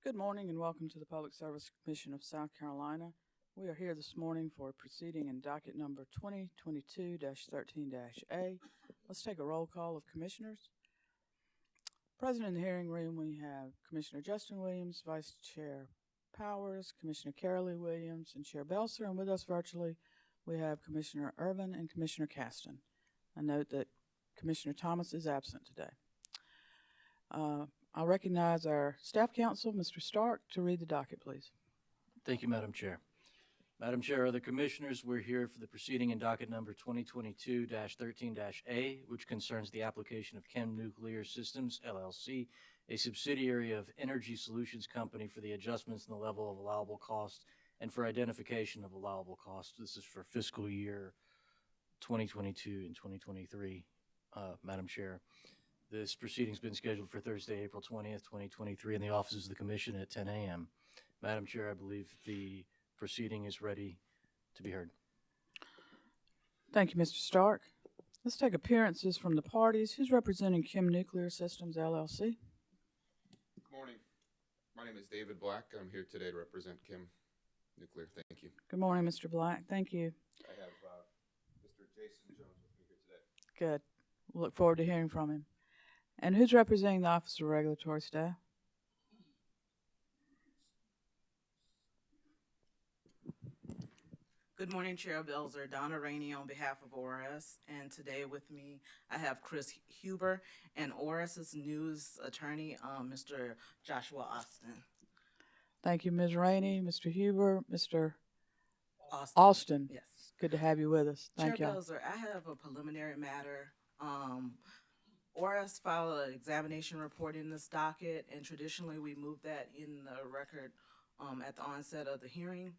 Good morning and welcome to the Public Service Commission of South Carolina. We are here this morning for a proceeding in docket number 2022-13-A. Let's take a roll call of commissioners. Present in the hearing room we have Commissioner Justin Williams, Vice Chair Powers, Commissioner Carolee Williams, and Chair Belser, and with us virtually we have Commissioner Irvin and Commissioner Caston. I note that Commissioner Thomas is absent today. I'll recognize our staff counsel, Mr. Stark, to read the docket, please. Thank you, Madam Chair. Madam Chair, other commissioners, we're here for the proceeding in docket number 2022-13-A, which concerns the application of Chem-Nuclear Systems, LLC, a subsidiary of EnergySolutions Company, for the adjustments in the level of allowable cost and for identification of allowable costs. This is for fiscal year 2022 and 2023, Madam Chair. This proceeding's been scheduled for Thursday, April 20th, 2023 in the offices of the Commission at 10 a.m. Madam Chair, I believe the proceeding is ready to be heard. Thank you, Mr. Stark. Let's take appearances from the parties. Who's representing Chem-Nuclear Systems, LLC? Good morning. My name is David Black. I'm here today to represent Chem-Nuclear. Thank you. Good morning, Mr. Black. Thank you. I have Mr. Jason Jones with me here today. Good. We'll look forward to hearing from him. And who's representing the Office of Regulatory Staff? Good morning, Chair Belser. Donna Rainey on behalf of ORS. And today with me, I have Chris Huber and ORS's news attorney, Mr. Joshua Austin. Thank you, Ms. Rainey, Mr. Huber, Mr. Austin. Yes. Good to have you with us. Thank you. Chair Belser, I have a preliminary matter. ORS filed an examination report in this docket, and traditionally we move that in the record at the onset of the hearing,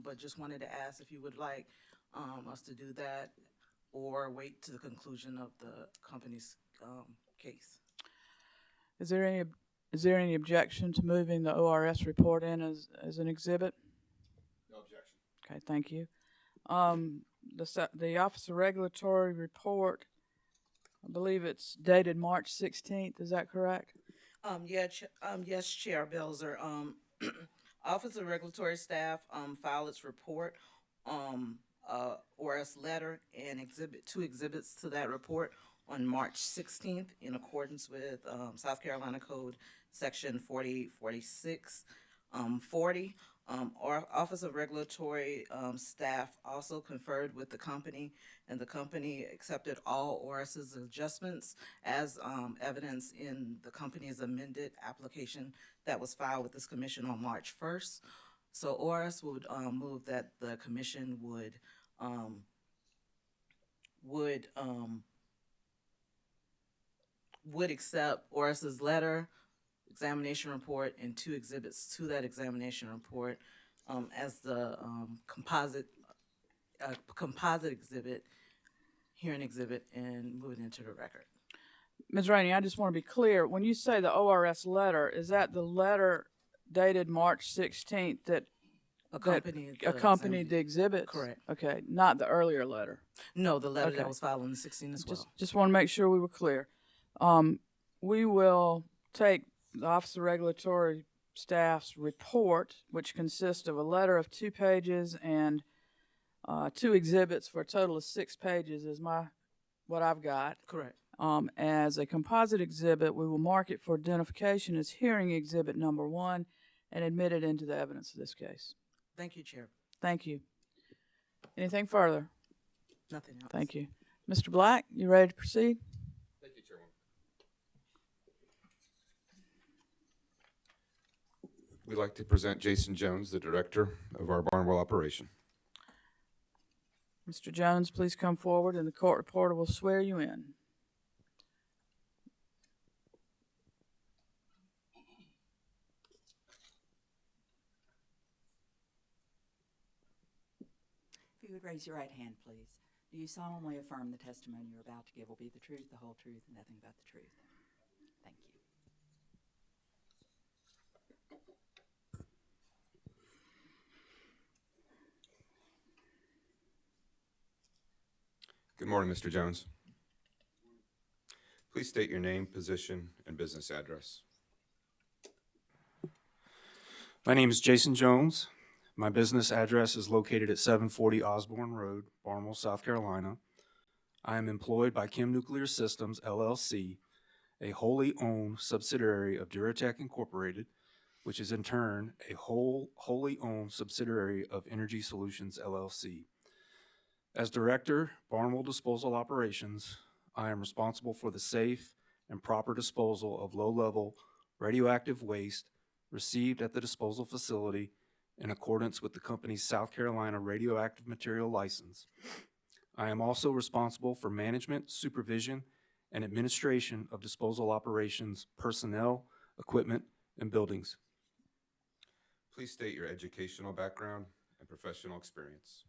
but just wanted to ask if you would like us to do that or wait to the conclusion of the company's case. Is there any objection to moving the ORS report in as an exhibit? No objection. Okay, thank you. The Office of Regulatory report, I believe it's dated March 16th. Is that correct? Yes, Chair Belser. Office of Regulatory Staff filed its report, ORS letter, and two exhibits to that report on March 16th in accordance with South Carolina Code Section 4846-40. Our Office of Regulatory staff also conferred with the company, and the company accepted all ORS's adjustments as evidenced in the company's amended application that was filed with this commission on March 1st. So ORS would move that the commission would accept ORS's letter, examination report, and two exhibits to that examination report as the composite exhibit, hearing exhibit, and move it into the record. Ms. Rainey, I just want to be clear. When you say the ORS letter, is that the letter dated March 16th that accompanied the exhibit? Correct. Okay, not the earlier letter. No, the letter that was filed on the 16th as well. Just want to make sure we were clear. We will take the Office of Regulatory Staff's report, which consists of a letter of 2 pages and 2 exhibits for a total of 6 pages is what I've got. Correct. As a composite exhibit, we will mark it for identification as hearing exhibit number 1 and admit it into the evidence of this case. Thank you, Chair. Thank you. Anything further? Nothing else. Thank you. Mr. Black, you ready to proceed? Thank you, Chairwoman. We'd like to present Jason Jones, the director of our Barnwell operation. Mr. Jones, please come forward and the court reporter will swear you in. If you would raise your right hand, please. Do you solemnly affirm the testimony you're about to give will be the truth, the whole truth, and nothing but the truth? Thank you. Good morning, Mr. Jones. Please state your name, position, and business address. My name is Jason Jones. My business address is located at 740 Osborne Road, Barnwell, South Carolina. I am employed by Chem-Nuclear Systems, LLC, a wholly owned subsidiary of Duratech Incorporated, which is in turn a wholly owned subsidiary of EnergySolutions, LLC. As Director, Barnwell Disposal Operations, I am responsible for the safe and proper disposal of low-level radioactive waste received at the disposal facility in accordance with the company's South Carolina radioactive material license. I am also responsible for management, supervision, and administration of disposal operations, personnel, equipment, and buildings. Please state your educational background and professional experience.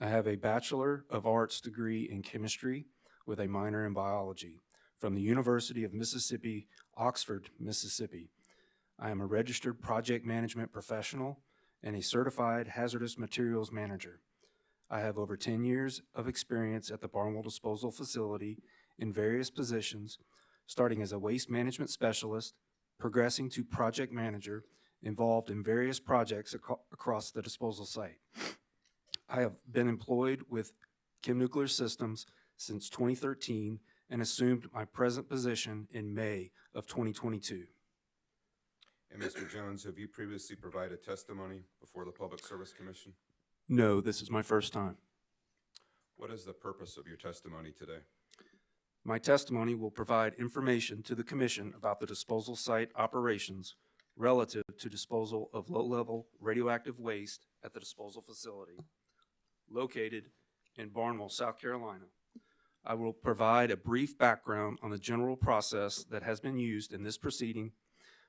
I have a Bachelor of Arts degree in chemistry with a minor in biology from the University of Mississippi, Oxford, Mississippi. I am a registered project management professional and a certified hazardous materials manager. I have over 10 years of experience at the Barnwell Disposal Facility in various positions, starting as a waste management specialist, progressing to project manager, involved in various projects across the disposal site. I have been employed with Chem-Nuclear Systems since 2013 and assumed my present position in May of 2022. And Mr. Jones, have you previously provided testimony before the Public Service Commission? No, this is my first time. What is the purpose of your testimony today? My testimony will provide information to the Commission about the disposal site operations relative to disposal of low-level radioactive waste at the disposal facility located in Barnwell, South Carolina. I will provide a brief background on the general process that has been used in this proceeding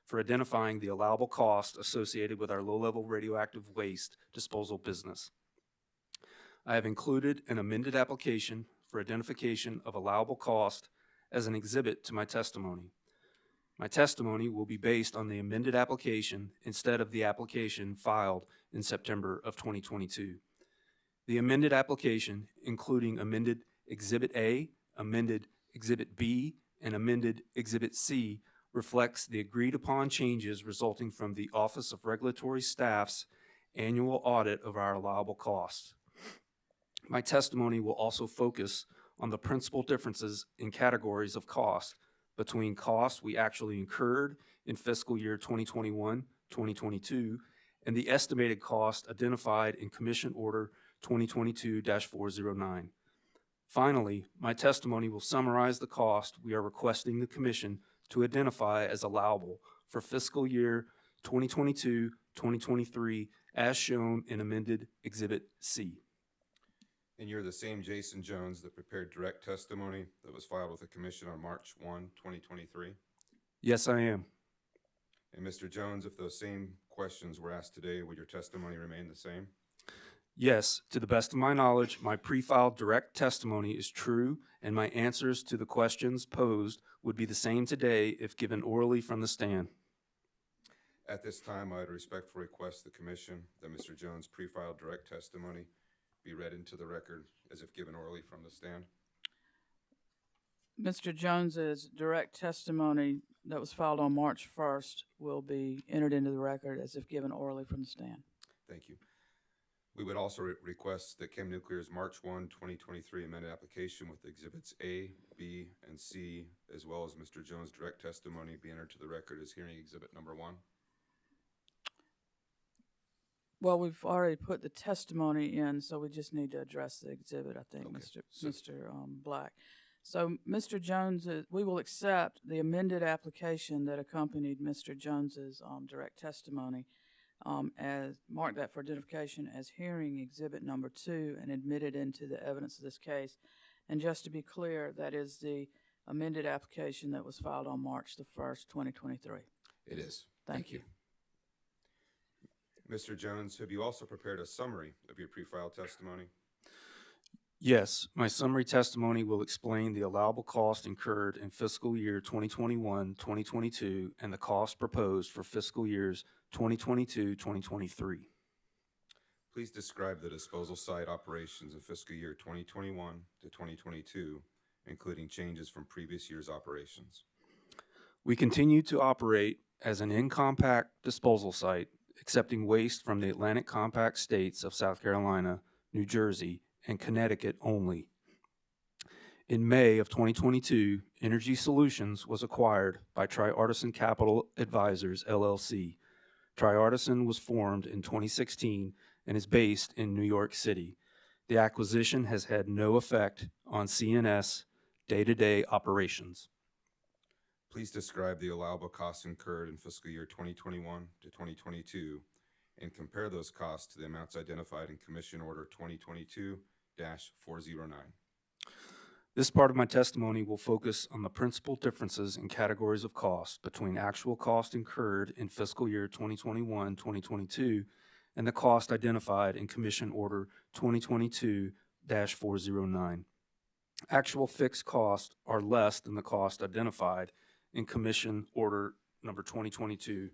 for identifying the allowable cost associated with our low-level radioactive waste disposal business. I have included an amended application for identification of allowable cost as an exhibit to my testimony. My testimony will be based on the amended application instead of the application filed in September of 2022. The amended application, including amended Exhibit A, amended Exhibit B, and amended Exhibit C, reflects the agreed-upon changes resulting from the Office of Regulatory Staff's annual audit of our allowable costs. My testimony will also focus on the principal differences in categories of cost between costs we actually incurred in fiscal year 2021-2022 and the estimated cost identified in Commission Order 2022-409. Finally, my testimony will summarize the cost we are requesting the Commission to identify as allowable for fiscal year 2022-2023 as shown in amended Exhibit C. And you're the same Jason Jones that prepared direct testimony that was filed with the Commission on March 1, 2023? Yes, I am. And Mr. Jones, if those same questions were asked today, would your testimony remain the same? Yes, to the best of my knowledge, my pre-filed direct testimony is true, and my answers to the questions posed would be the same today if given orally from the stand. At this time, I would respectfully request the Commission that Mr. Jones' pre-filed direct testimony be read into the record as if given orally from the stand. Mr. Jones's direct testimony that was filed on March 1st will be entered into the record as if given orally from the stand. Thank you. We would also request that Chem-Nuclear's March 1, 2023 amended application with Exhibits A, B, and C, as well as Mr. Jones' direct testimony be entered to the record as hearing Exhibit number 1. Well, we've already put the testimony in, so we just need to address the exhibit, I think, Okay. Mr. Black. So, Mr. Jones, we will accept the amended application that accompanied Mr. Jones's direct testimony, as mark that for identification as hearing Exhibit number 2 and admitted into the evidence of this case. And just to be clear, that is the amended application that was filed on March the 1st, 2023. It is. Thank you. Mr. Jones, have you also prepared a summary of your pre-filed testimony? Yes, my summary testimony will explain the allowable cost incurred in fiscal year 2021-2022 and the cost proposed for fiscal years 2022-2023. Please describe the disposal site operations in fiscal year 2021 to 2022, including changes from previous year's operations. We continue to operate as an in-compact disposal site accepting waste from the Atlantic Compact States of South Carolina, New Jersey, and Connecticut only. In May of 2022, EnergySolutions was acquired by Tri-Artisan Capital Advisors, LLC. Tri-Artisan was formed in 2016 and is based in New York City. The acquisition has had no effect on CNS day-to-day operations. Please describe the allowable costs incurred in fiscal year 2021 to 2022 and compare those costs to the amounts identified in Commission Order 2022-409. This part of my testimony will focus on the principal differences in categories of cost between actual cost incurred in fiscal year 2021-2022 and the cost identified in Commission Order 2022-409. Actual fixed costs are less than the cost identified in Commission Order number 2022-409.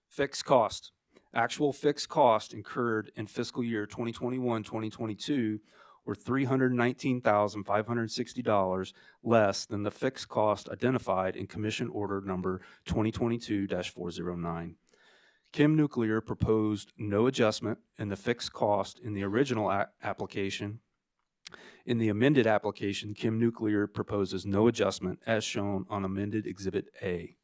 Fixed cost. Actual fixed cost incurred in fiscal year 2021-2022 were $319,560 less than the fixed cost identified in Commission Order number 2022-409. Chem-Nuclear proposed no adjustment in the fixed cost in the original application. In the amended application, Chem-Nuclear proposes no adjustment as shown on amended Exhibit A.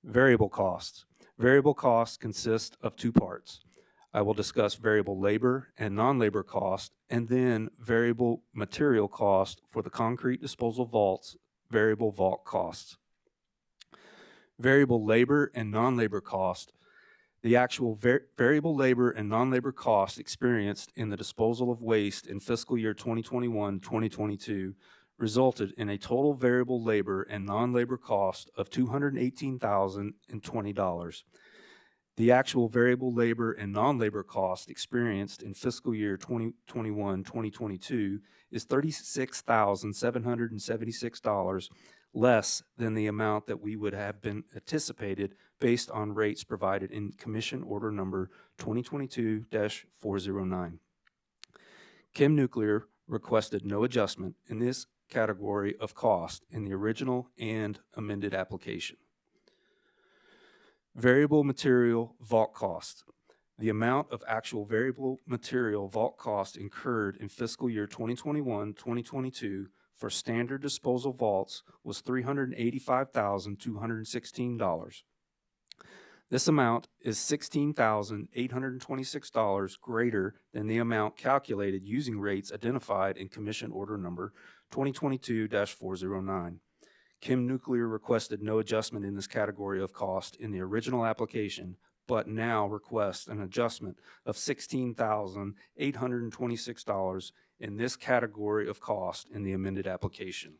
Variable costs. Variable costs consist of two parts. I will discuss variable labor and non-labor cost, and then variable material cost for the concrete disposal vaults, variable vault costs. Variable labor and non-labor cost. The actual variable labor and non-labor costs experienced in the disposal of waste in fiscal year 2021-2022 resulted in a total variable labor and non-labor cost of $218,020. The actual variable labor and non-labor cost experienced in fiscal year 2021-2022 is $36,776 less than the amount that we would have been anticipated based on rates provided in Commission Order number 2022-409. Chem-Nuclear requested no adjustment in this category of cost in the original and amended application. Variable material vault cost. The amount of actual variable material vault cost incurred in fiscal year 2021-2022 for standard disposal vaults was $385,216. This amount is $16,826 greater than the amount calculated using rates identified in Commission Order number 2022-409. Chem-Nuclear requested no adjustment in this category of cost in the original application, but now requests an adjustment of $16,826 in this category of cost in the amended application.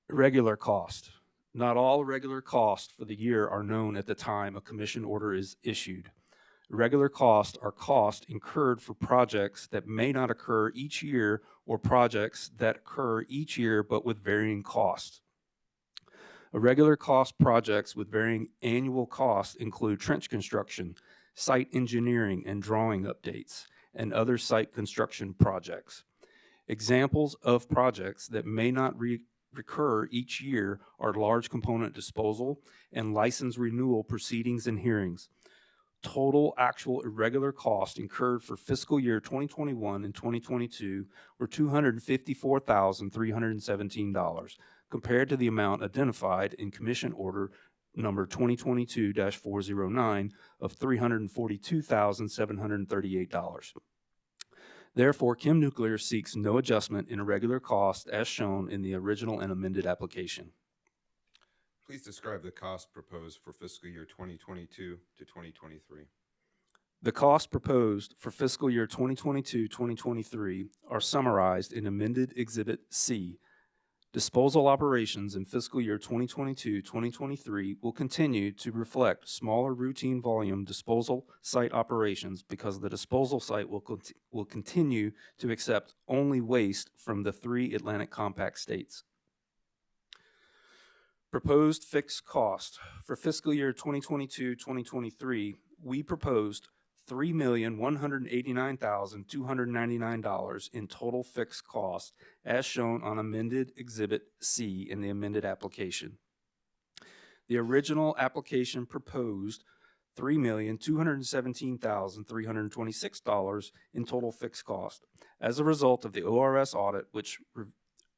Irregular cost. Not all irregular costs for the year are known at the time a commission order is issued. Irregular costs are costs incurred for projects that may not occur each year or projects that occur each year but with varying costs. Irregular cost projects with varying annual costs include trench construction, site engineering and drawing updates, and other site construction projects. Examples of projects that may not recur each year are large component disposal and license renewal proceedings and hearings. Total actual irregular costs incurred for fiscal year 2021 and 2022 were $254,317 compared to the amount identified in Commission Order number 2022-409 of $342,738. Therefore, Chem-Nuclear seeks no adjustment in irregular costs as shown in the original and amended application. Please describe the cost proposed for fiscal year 2022 to 2023. The costs proposed for fiscal year 2022-2023 are summarized in amended Exhibit C. Disposal operations in fiscal year 2022-2023 will continue to reflect smaller routine volume disposal site operations because the disposal site will continue to accept only waste from the 3 Atlantic Compact states. Proposed fixed cost. For fiscal year 2022-2023, we proposed $3,189,299 in total fixed cost as shown on amended Exhibit C in the amended application. The original application proposed $3,217,326 in total fixed cost. As a result of the ORS audit, which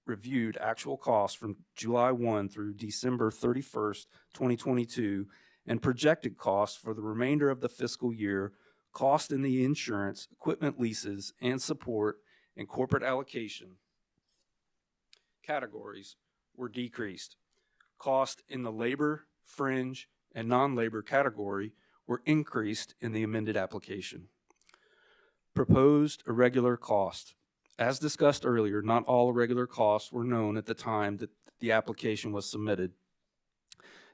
reviewed actual costs from July 1 through December 31st, 2022, and projected costs for the remainder of the fiscal year, cost in the insurance, equipment leases, and support, and corporate allocation categories were decreased. Cost in the labor, fringe, and non-labor category were increased in the amended application. Proposed irregular cost. As discussed earlier, not all irregular costs were known at the time that the application was submitted.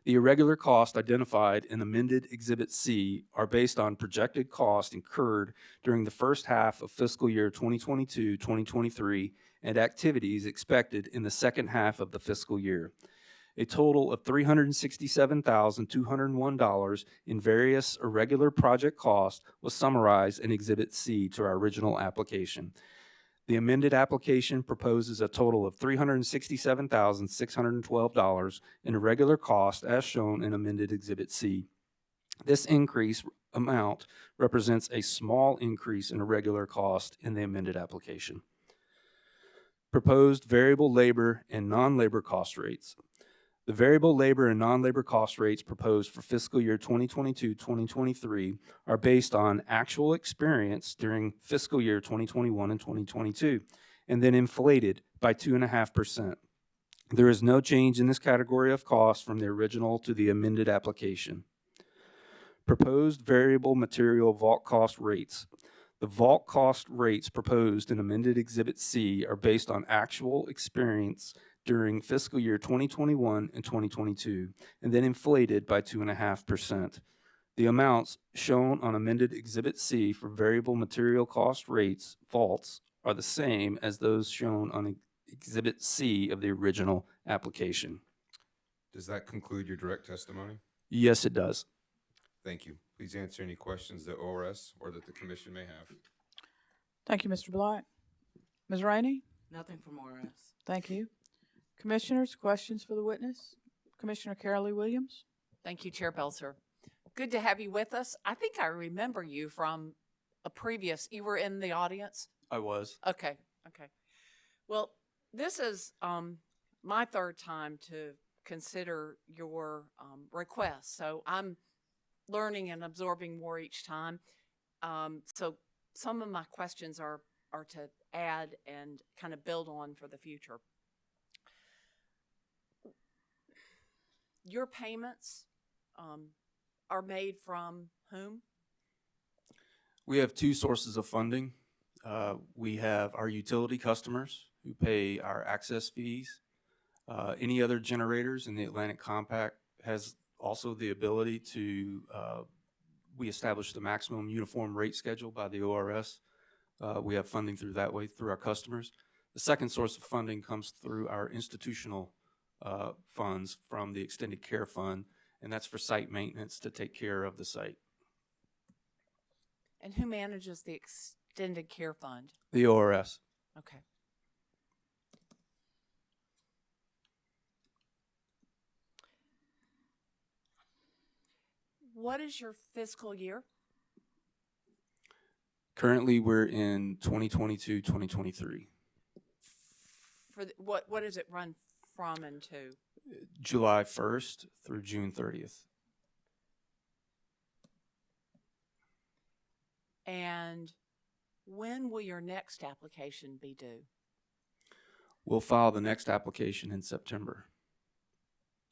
The irregular costs identified in amended Exhibit C are based on projected costs incurred during the first half of fiscal year 2022-2023 and activities expected in the second half of the fiscal year. A total of $367,201 in various irregular project costs was summarized in Exhibit C to our original application. The amended application proposes a total of $367,612 in irregular cost as shown in amended Exhibit C. This increase amount represents a small increase in irregular cost in the amended application. Proposed variable labor and non-labor cost rates. The variable labor and non-labor cost rates proposed for fiscal year 2022-2023 are based on actual experience during fiscal year 2021 and 2022, and then inflated by 2.5%. There is no change in this category of cost from the original to the amended application. Proposed variable material vault cost rates. The vault cost rates proposed in amended Exhibit C are based on actual experience during fiscal year 2021 and 2022, and then inflated by 2.5%. The amounts shown on amended Exhibit C for variable material cost rates vaults are the same as those shown on Exhibit C of the original application. Does that conclude your direct testimony? Yes, it does. Thank you. Please answer any questions that ORS or that the commission may have. Thank you, Mr. Black. Ms. Rainey? Nothing from ORS. Thank you. Commissioners, questions for the witness? Commissioner Carolee Williams? Thank you, Chair Belser. Good to have you with us. I think I remember you from a previous, you were in the audience? I was. Okay. Well, this is my third time to consider your request. So I'm learning and absorbing more each time. So some of my questions are to add and kind of build on for the future. Your payments are made from whom? We have two sources of funding. We have our utility customers who pay our access fees. Any other generators in the Atlantic Compact has also the ability to, we establish the maximum uniform rate schedule by the ORS. We have funding through that way through our customers. The second source of funding comes through our institutional funds from the Extended Care Fund, and that's for site maintenance to take care of the site. And who manages the Extended Care Fund? The ORS. Okay. What is your fiscal year? Currently, we're in 2022, 2023. For the, what does it run from and to? July 1st through June 30th. And when will your next application be due? We'll file the next application in September,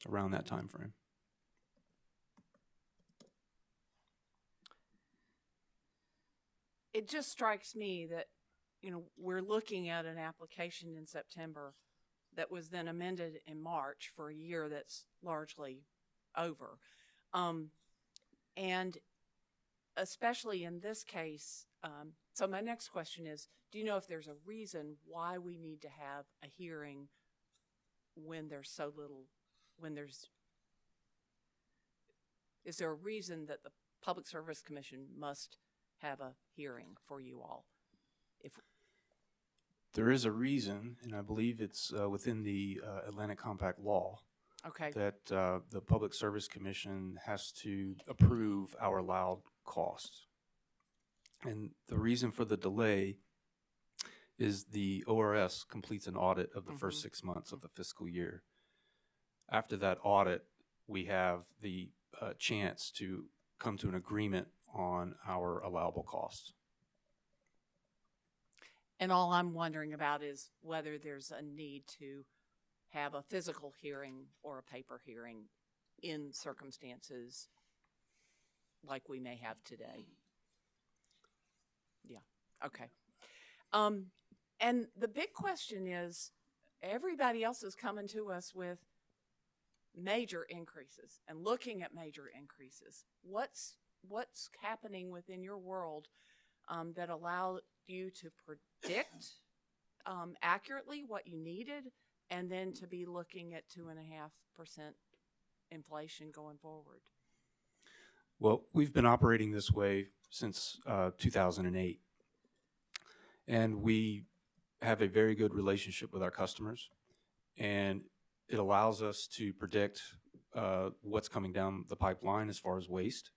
around that time frame. It just strikes me that, you know, we're looking at an application in September that was then amended in March for a year that's largely over. And especially in this case, so my next question is, do you know if there's a reason why we need to have a hearing when there's so little, is there a reason that the Public Service Commission must have a hearing for you all? There is a reason, and I believe it's within the Atlantic Compact law. Okay. that the Public Service Commission has to approve our allowed costs. And the reason for the delay is the ORS completes an audit of the first 6 months of the fiscal year. After that audit, we have the chance to come to an agreement on our allowable costs. And all I'm wondering about is whether there's a need to have a physical hearing or a paper hearing in circumstances like we may have today. Yeah, okay. And the big question is, everybody else is coming to us with major increases and looking at major increases. What's happening within your world that allowed you to predict accurately what you needed, and then to be looking at 2.5% inflation going forward? Well, we've been operating this way since 2008, and we have a very good relationship with our customers, and it allows us to predict what's coming down the pipeline as far as waste.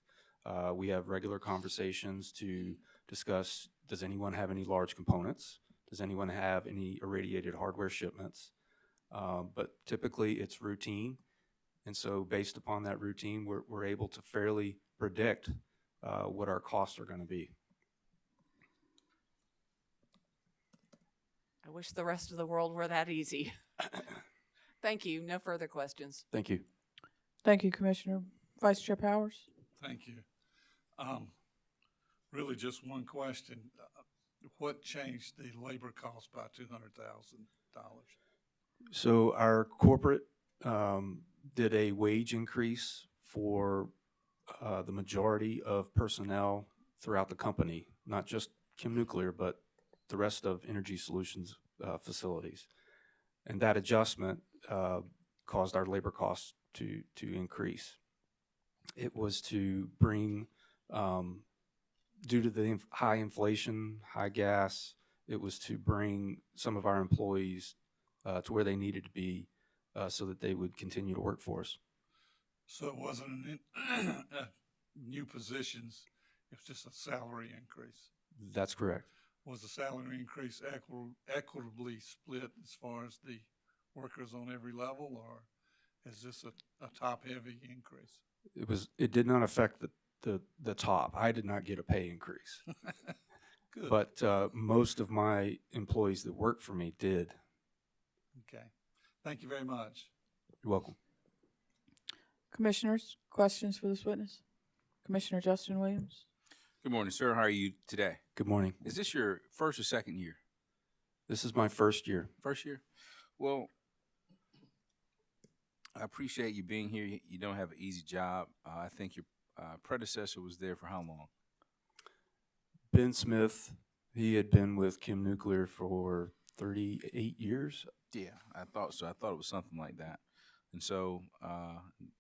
We have regular conversations to discuss, does anyone have any large components? Does anyone have any irradiated hardware shipments? But typically it's routine. And so based upon that routine, we're able to fairly predict what our costs are going to be. I wish the rest of the world were that easy. Thank you. No further questions. Thank you. Thank you, Commissioner. Vice Chair Powers? Thank you. Really just one question. What changed the labor cost by $200,000? So our corporate did a wage increase for the majority of personnel throughout the company, not just Chem-Nuclear, but the rest of EnergySolutions facilities. And that adjustment caused our labor costs to increase. It was to bring, due to the high inflation, high gas, it was to bring some of our employees to where they needed to be so that they would continue to work for us. So it wasn't new positions, it was just a salary increase. That's correct. Was the salary increase equitably split as far as the workers on every level, or is this a top-heavy increase? It did not affect the top. I did not get a pay increase. Good. But most of my employees that work for me did. Okay. Thank you very much. You're welcome. Commissioners, questions for this witness? Commissioner Justin Williams? Good morning, sir. How are you today? Good morning. Is this your first or second year? This is my first year. First year? Well, I appreciate you being here. You don't have an easy job. I think your predecessor was there for how long? Ben Smith, he had been with Chem-Nuclear for 38 years. Yeah, I thought so. I thought it was something like that. And so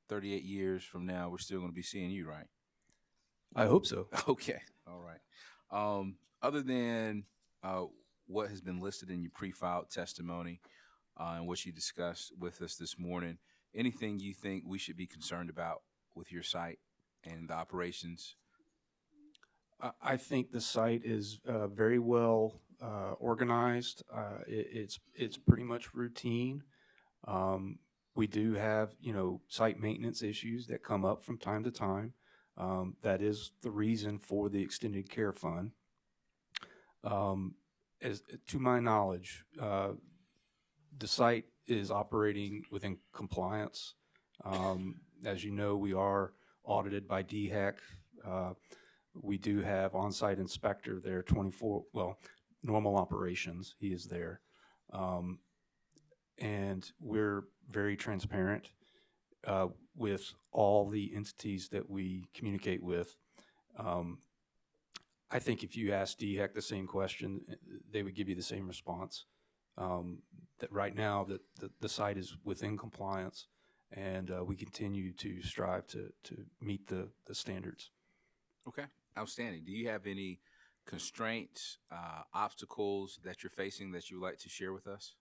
38 years from now, we're still going to be seeing you, right? I hope so. Okay. All right. Other than what has been listed in your pre-filed testimony and what you discussed with us this morning, anything you think we should be concerned about with your site and the operations? I think the site is very well organized. It's pretty much routine. We do have, site maintenance issues that come up from time to time. That is the reason for the extended care fund. As to my knowledge, the site is operating within compliance. As you know, we are audited by DHEC. We do have on-site inspector there 24, normal operations, he is there. And we're very transparent with all the entities that we communicate with. I think if you ask DHEC the same question, they would give you the same response. That right now that the site is within compliance, and we continue to strive to meet the standards. Okay, outstanding. Do you have any constraints, obstacles that you're facing that you would like to share with us?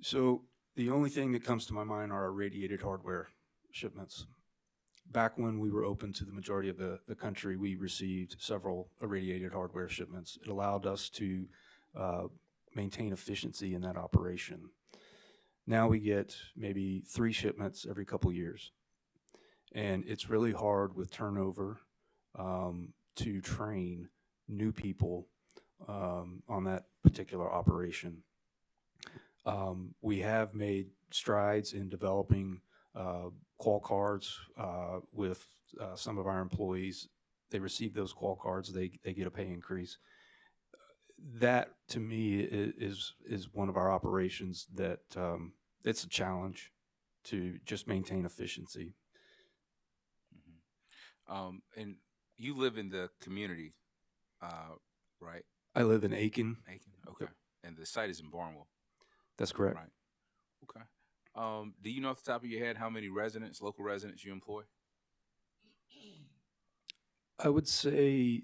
So The only thing that comes to my mind are our radiated hardware shipments. Back when we were open to the majority of the country, we received several irradiated hardware shipments. It allowed us to maintain efficiency in that operation. Now we get maybe 3 shipments every couple years. And it's really hard with turnover to train new people on that particular operation. We have made strides in developing call cards with some of our employees. They receive those call cards, they get a pay increase. That to me is one of our operations that it's a challenge to just maintain efficiency. And you live in the community, right? I live in Aiken. Aiken, okay. And the site is in Barnwell. That's correct. Right. Okay. Do you know off the top of your head how many residents, local residents, you employ? I would say,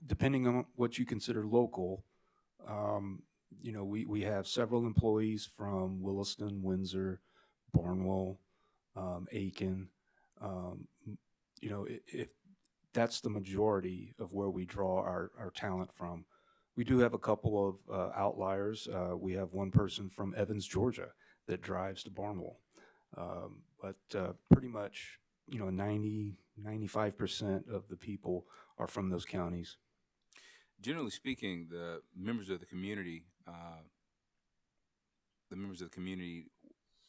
depending on what you consider local, you know, we have several employees from Williston, Windsor, Barnwell, Aiken. You know, if that's the majority of where we draw our talent from. We do have a couple of outliers. We have one person from Evans, Georgia that drives to Barnwell. But pretty much, you know, 95% of the people are from those counties. Generally speaking, the members of the community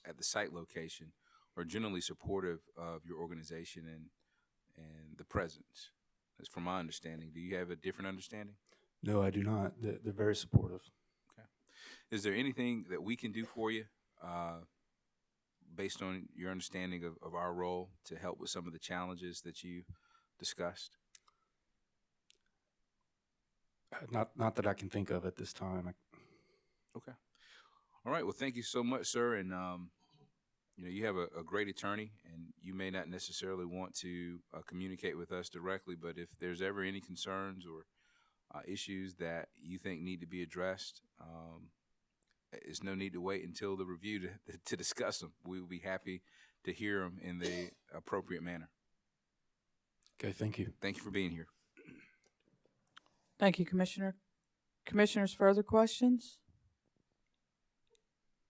at the site location are generally supportive of your organization and the presence. That's from my understanding. Do you have a different understanding? No, I do not. They're very supportive. Okay. Is there anything that we can do for you based on your understanding of our role to help with some of the challenges that you discussed? Not that I can think of at this time. Okay. All right. Well, thank you so much, sir. And you know, you have a great attorney, and you may not necessarily want to communicate with us directly, but if there's ever any concerns or issues that you think need to be addressed, there's no need to wait until the review to discuss them. We will be happy to hear them in the appropriate manner. Okay, thank you. Thank you for being here. Thank you, Commissioner. Commissioners, further questions?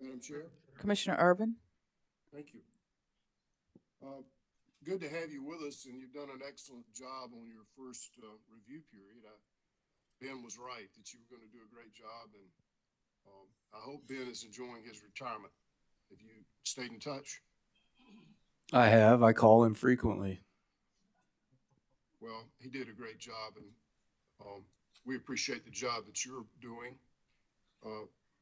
Madam Chair, Commissioner Irvin? thank you. Good to have you with us, and you've done an excellent job on your first review period. Ben was right that you were going to do a great job, and I hope Ben is enjoying his retirement. Have you stayed in touch? I have. I call him frequently. Well, he did a great job, and we appreciate the job that you're doing.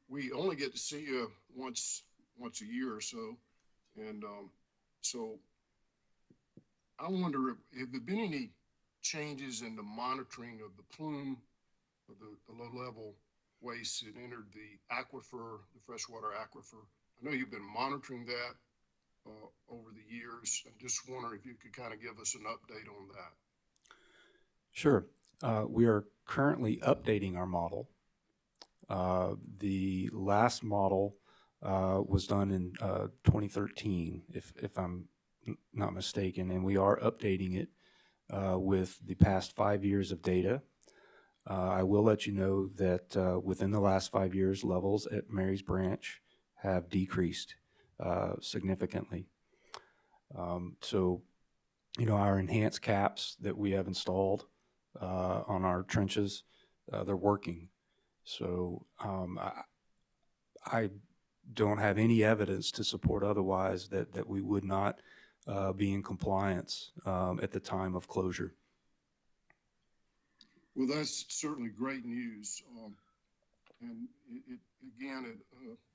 We only get to see you once a year or so, and so I wonder, have there been any changes in the monitoring of the plume of the low-level waste that entered the aquifer, the freshwater aquifer? I know you've been monitoring that over the years. I just wonder if you could kind of give us an update on that. Sure. We are currently updating our model. The last model was done in 2013, if I'm not mistaken, and we are updating it with the past 5 years of data. I will let you know that within the last 5 years, levels at Mary's Branch have decreased significantly. So, you know, our enhanced caps that we have installed on our trenches, they're working. So I don't have any evidence to support otherwise that we would not be in compliance at the time of closure. Well, that's certainly great news. And it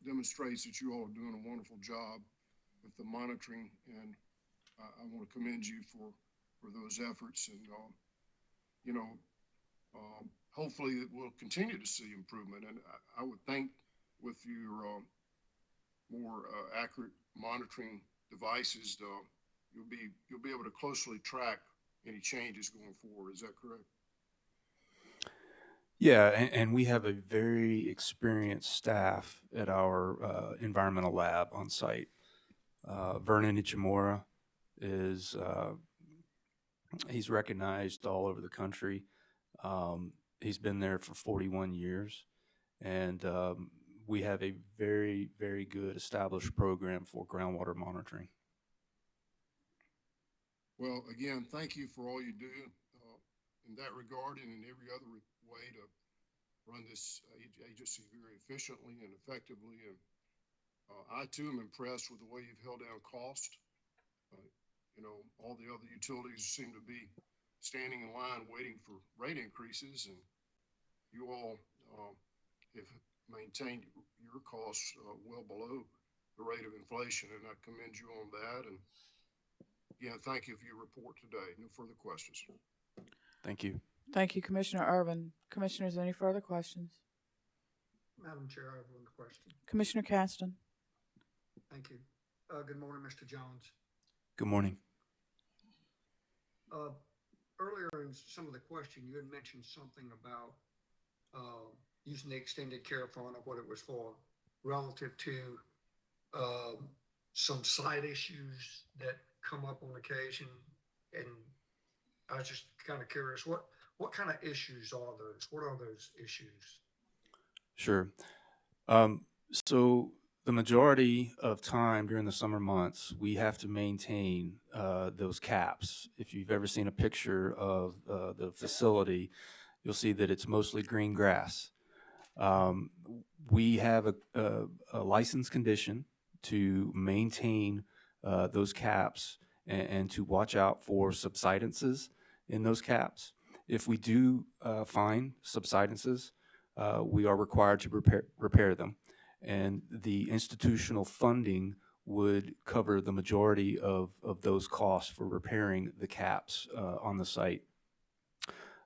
demonstrates that you all are doing a wonderful job with the monitoring, and I want to commend you for those efforts. And, you know, hopefully we'll continue to see improvement. And I would think with your more accurate monitoring devices, you'll be able to closely track any changes going forward. Is that correct? Yeah, and we have a very experienced staff at our environmental lab on site. Vernon Ichimura is, he's recognized all over the country. He's been there for 41 years, and we have a very, very good established program for groundwater monitoring. Well, again, thank you for all you do in that regard and in every other way to run this agency very efficiently and effectively. And I too am impressed with the way you've held down cost. You know, all the other utilities seem to be standing in line waiting for rate increases, and you all have maintained your costs well below the rate of inflation, and I commend you on that. And again, thank you for your report today. No further questions. Thank you. Thank you, Commissioner Irvin. Commissioners, any further questions? Madam Chair, I have one question. Commissioner Caston. Thank you. Good morning, Mr. Jones. Good morning. Earlier in some of the question, you had mentioned something about using the extended care fund, or what it was for, relative to some side issues that come up on occasion. And I was just kind of curious, what kind of issues are those? What are those issues? Sure. So the majority of time during the summer months, we have to maintain those caps. If you've ever seen a picture of the facility, you'll see that it's mostly green grass. We have a license condition to maintain those caps and to watch out for subsidences in those caps. If we do find subsidences, we are required to repair them. And the institutional funding would cover the majority of those costs for repairing the caps on the site.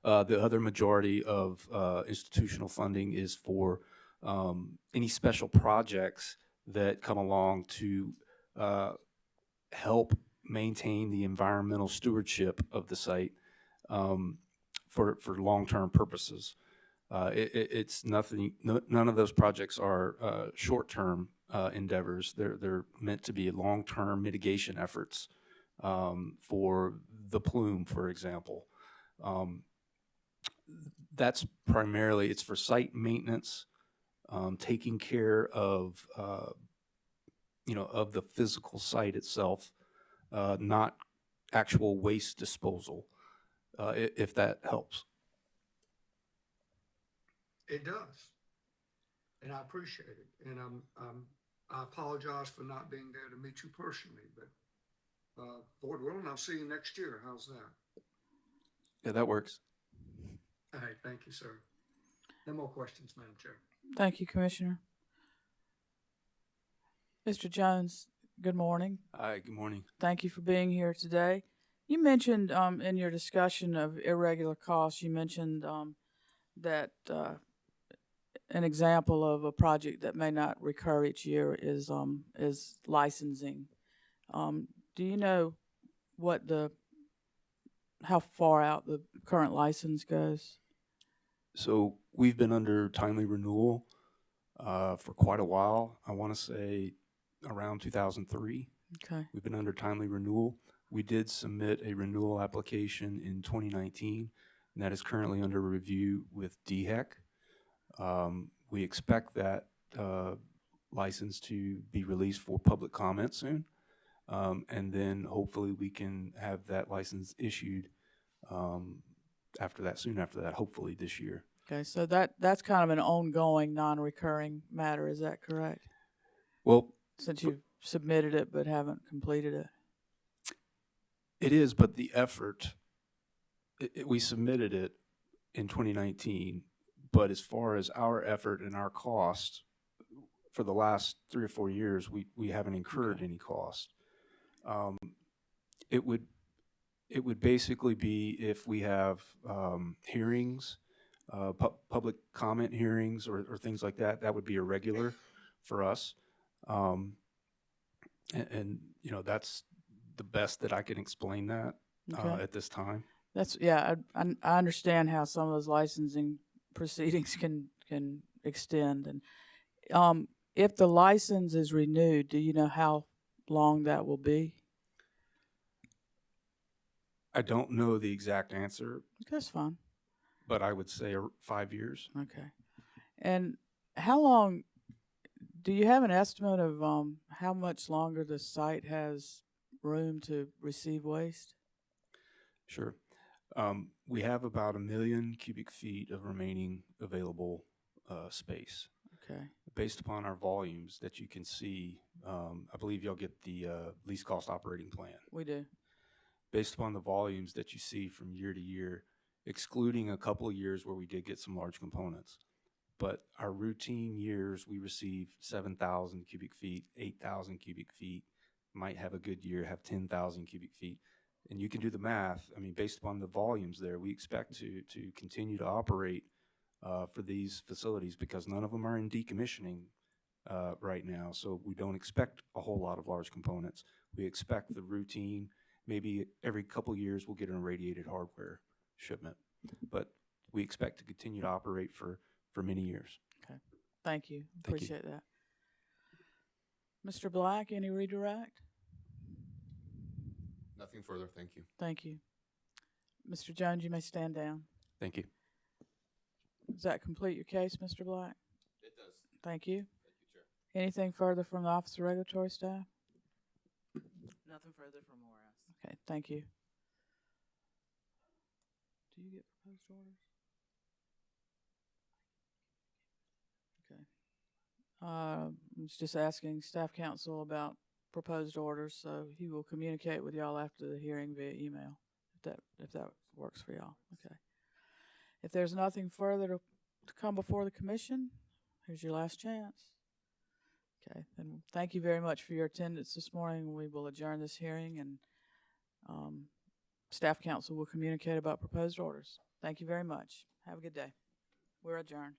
The other majority of institutional funding is for any special projects that come along to help maintain the environmental stewardship of the site for long-term purposes. It's nothing. None of those projects are short-term endeavors. They're meant to be long-term mitigation efforts for the plume, for example. That's primarily, it's for site maintenance, taking care of of the physical site itself, not actual waste disposal. If that helps. It does, and I appreciate it. And I apologize for not being there to meet you personally, but Lord willing, I'll see you next year. How's that? Yeah, that works. All right, thank you, sir. No more questions, Madam Chair. Thank you, Commissioner. Mr. Jones, good morning. Hi, good morning. Thank you for being here today. You mentioned in your discussion of irregular costs, you mentioned that an example of a project that may not recur each year is licensing. Do you know how far out the current license goes? So we've been under timely renewal for quite a while. I want to say around 2003. Okay. We've been under timely renewal. We did submit a renewal application in 2019, and that is currently under review with DHEC. We expect that license to be released for public comment soon, and then hopefully we can have that license issued soon after that, hopefully this year. Okay, so that's kind of an ongoing, non-recurring matter. Is that correct? Well, since you've submitted it but haven't completed it. It is, but the effort, we submitted it in 2019, but as far as our effort and our cost, for the last 3 or 4 years, we haven't incurred any cost. It would basically be if we have hearings, public comment hearings or things like that, that would be irregular for us. And that's the best that I can explain that at this time. I understand how some of those licensing proceedings can extend. And if the license is renewed, do you know how long that will be? I don't know the exact answer, That's fine. but I would say 5 years. Okay. And how long, do you have an estimate of how much longer the site has room to receive waste? Sure. We have about 1 million cubic feet of remaining available space. Okay. Based upon our volumes that you can see, I believe you'll get the least cost operating plan. We do. Based upon the volumes that you see from year to year, excluding a couple of years where we did get some large components. But our routine years, we receive 7,000 cubic feet, 8,000 cubic feet, might have a good year, have 10,000 cubic feet. And you can do the math. I mean, based upon the volumes there, we expect to continue to operate for these facilities because none of them are in decommissioning right now. So we don't expect a whole lot of large components. We expect the routine, maybe every couple of years we'll get an irradiated hardware shipment. But we expect to continue to operate for many years. Okay. Thank you. Thank you. Appreciate that. Mr. Black, any redirect? Nothing further, thank you. Thank you. Mr. Jones, you may stand down. Thank you. Does that complete your case, Mr. Black? It does. Thank you. Thank you, Chair. Anything further from the Office of Regulatory Staff? Nothing further from ORS. Okay, thank you. Do you get proposed orders? Okay. I was just asking staff counsel about proposed orders, so he will communicate with y'all after the hearing via email, if that works for y'all. Okay. If there's nothing further to come before the commission, here's your last chance. Okay, then thank you very much for your attendance this morning. We will adjourn this hearing, and staff counsel will communicate about proposed orders. Thank you very much. Have a good day. We're adjourned.